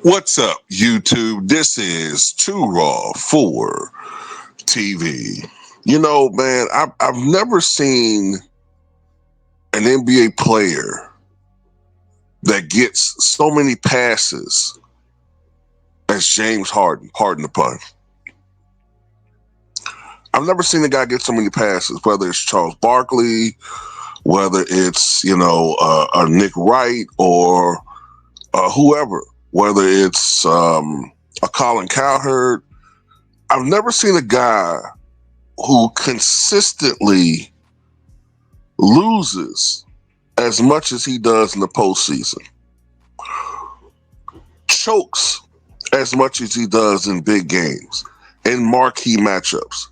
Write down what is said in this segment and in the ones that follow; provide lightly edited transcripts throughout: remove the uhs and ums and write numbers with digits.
What's up, YouTube? This is Too Raw for TV. You know, man, I've never seen an NBA player that gets so many passes as James Harden. Pardon the pun. I've never seen a guy get so many passes, whether it's Charles Barkley, whether it's, a Nick Wright or whoever, whether it's a Colin Cowherd. I've never seen a guy who consistently loses as much as he does in the postseason, chokes as much as he does in big games, in marquee matchups,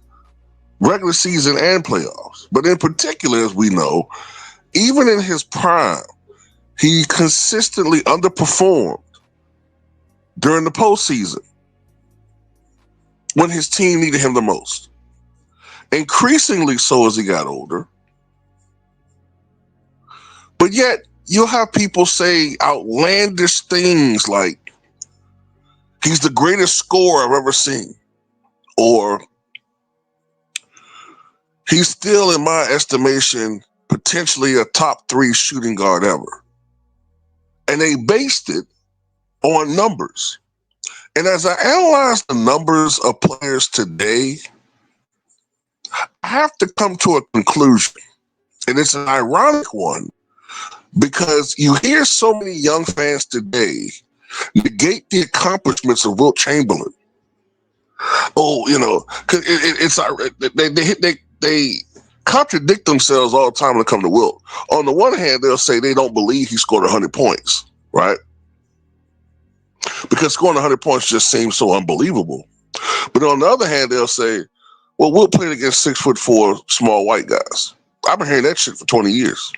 regular season and playoffs. But in particular, as we know, even in his prime, he consistently underperformed during the postseason when his team needed him the most. Increasingly so as he got older. But yet, you'll have people say outlandish things like, he's the greatest scorer I've ever seen, or he's still, in my estimation, potentially a top 3 shooting guard ever. And they based it on numbers. And as I analyze the numbers of players today, I have to come to a conclusion. And it's an ironic one, because you hear so many young fans today negate the accomplishments of Wilt Chamberlain. Oh, because they contradict themselves all the time when it comes to Wilt. On the one hand, they'll say they don't believe he scored 100 points, right? Because scoring 100 points just seems so unbelievable. But on the other hand, they'll say, well, Wilt played against 6'4" small white guys. I've been hearing that shit for 20 years.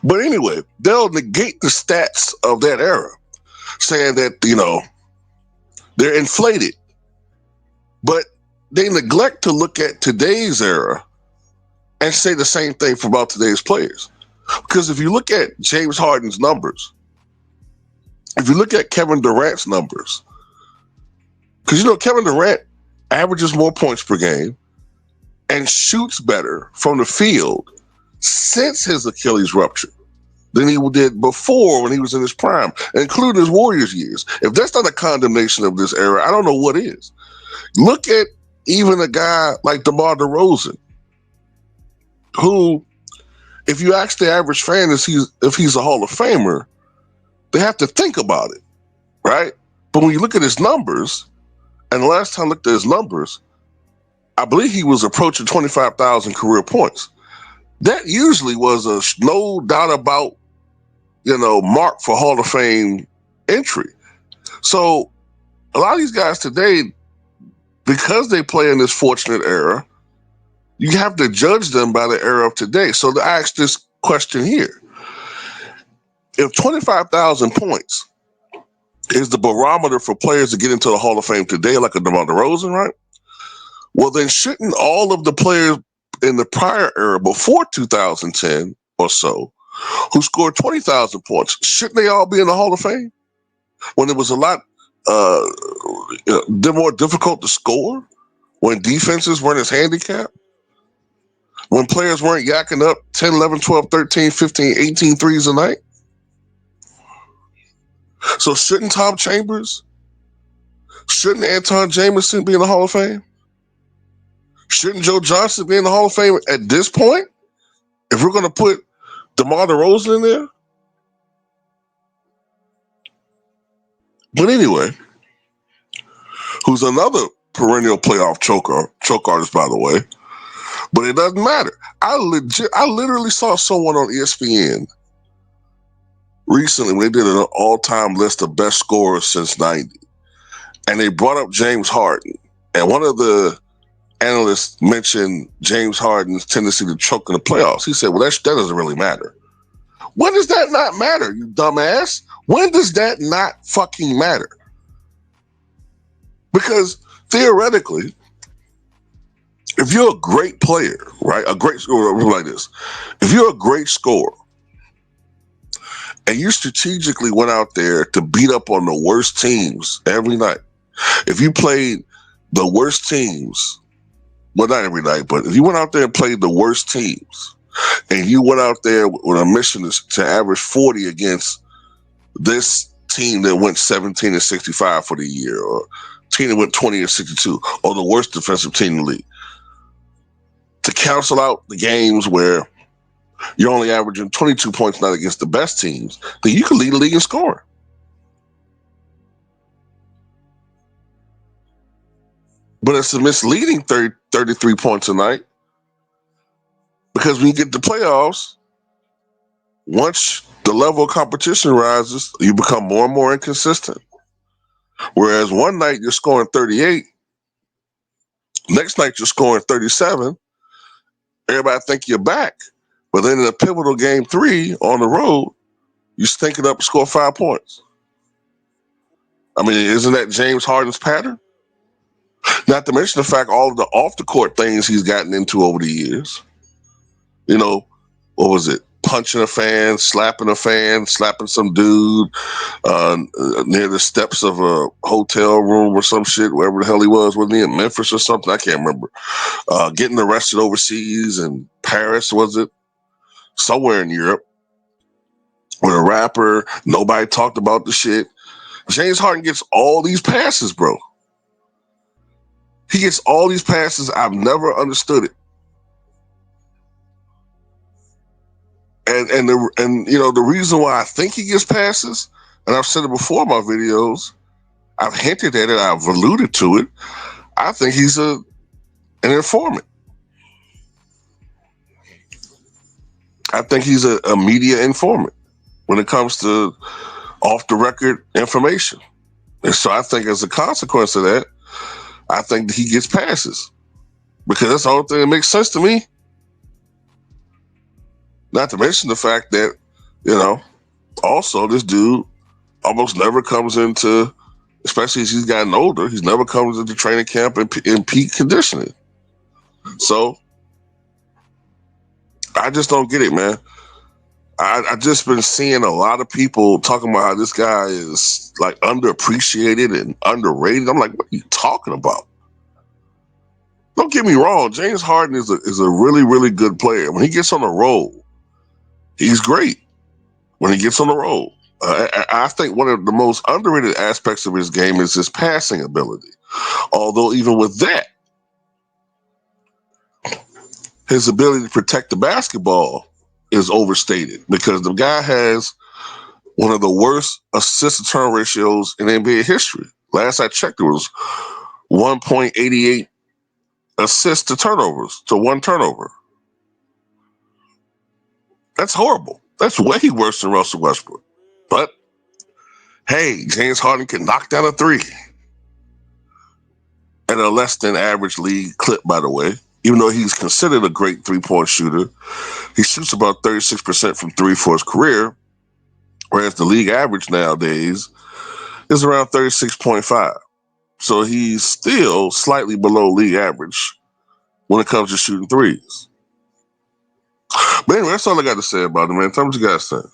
But anyway, they'll negate the stats of that era, saying that, they're inflated. But they neglect to look at today's era and say the same thing for about today's players. Because if you look at James Harden's numbers, if you look at Kevin Durant's numbers, because Kevin Durant averages more points per game and shoots better from the field since his Achilles rupture than he did before when he was in his prime, including his Warriors years. If that's not a condemnation of this era, I don't know what is. Look at even a guy like DeMar DeRozan, who, if you ask the average fan if he's a Hall of Famer, they have to think about it, right? But when you look at his numbers, and the last time I looked at his numbers, I believe he was approaching 25,000 career points. That usually was a no doubt about, mark for Hall of Fame entry. So a lot of these guys today, because they play in this fortunate era, you have to judge them by the era of today. So to ask this question here, if 25,000 points is the barometer for players to get into the Hall of Fame today, like a DeMar DeRozan, right? Well, then shouldn't all of the players in the prior era, before 2010 or so, who scored 20,000 points, shouldn't they all be in the Hall of Fame? When it was a lot more difficult to score, when defenses weren't as handicapped, when players weren't yakking up 10, 11, 12, 13, 15, 18 threes a night. So shouldn't Tom Chambers, shouldn't Anton Jameson be in the Hall of Fame? Shouldn't Joe Johnson be in the Hall of Fame at this point? If we're going to put DeMar DeRozan in there? But anyway, who's another perennial playoff choke artist, by the way. But it doesn't matter. I literally saw someone on ESPN recently when they did an all-time list of best scorers since 90. And they brought up James Harden. And one of the analysts mentioned James Harden's tendency to choke in the playoffs. He said, well, that doesn't really matter. When does that not matter, you dumbass? When does that not fucking matter? Because theoretically, if you're a great player, right? A great scorer like this. If you're a great scorer and you strategically went out there to beat up on the worst teams every night, if you played the worst teams, well, not every night, but if you went out there and played the worst teams, and you went out there with a mission to average 40 against this team that went 17-65 for the year, or team that went 20-62, or the worst defensive team in the league, to cancel out the games where you're only averaging 22 points not against the best teams, then you can lead the league in scoring. But it's a misleading 33 points a night, because when you get to playoffs, once the level of competition rises, you become more and more inconsistent. Whereas one night you're scoring 38, next night you're scoring 37, everybody think you're back. But then in a pivotal game 3 on the road, you stink it up and score 5 points. I mean, isn't that James Harden's pattern? Not to mention the fact all of the off the court things he's gotten into over the years. You know, what was it? Punching a fan, slapping some dude near the steps of a hotel room or some shit, wherever the hell he was, wasn't he in Memphis or something? I can't remember. Getting arrested overseas in Paris, was it? Somewhere in Europe with a rapper. Nobody talked about the shit. James Harden gets all these passes, bro. He gets all these passes. I've never understood it. And the reason why I think he gets passes, and I've said it before in my videos, I've hinted at it, I've alluded to it. I think he's an informant. I think he's a media informant when it comes to off the record information. And so I think as a consequence of that, I think that he gets passes, because that's the only thing that makes sense to me. Not to mention the fact that, also this dude almost never comes into, especially as he's gotten older, he's never comes into training camp in peak conditioning. So I just don't get it, man. I just been seeing a lot of people talking about how this guy is like underappreciated and underrated. I'm like, what are you talking about? Don't get me wrong. James Harden is a really, really good player. When he gets on the roll, he's great. When he gets on the roll, I think one of the most underrated aspects of his game is his passing ability. Although even with that, his ability to protect the basketball is overstated, because the guy has one of the worst assist-to-turn ratios in NBA history. Last I checked, it was 1.88 assists to turnovers to one turnover. That's horrible. That's way worse than Russell Westbrook. But hey, James Harden can knock down a 3 at a less than average league clip, by the way. Even though he's considered a great 3-point shooter, he shoots about 36% from 3 for his career, whereas the league average nowadays is around 36.5. So he's still slightly below league average when it comes to shooting threes. But anyway, that's all I got to say about it, man. Tell me what you guys think.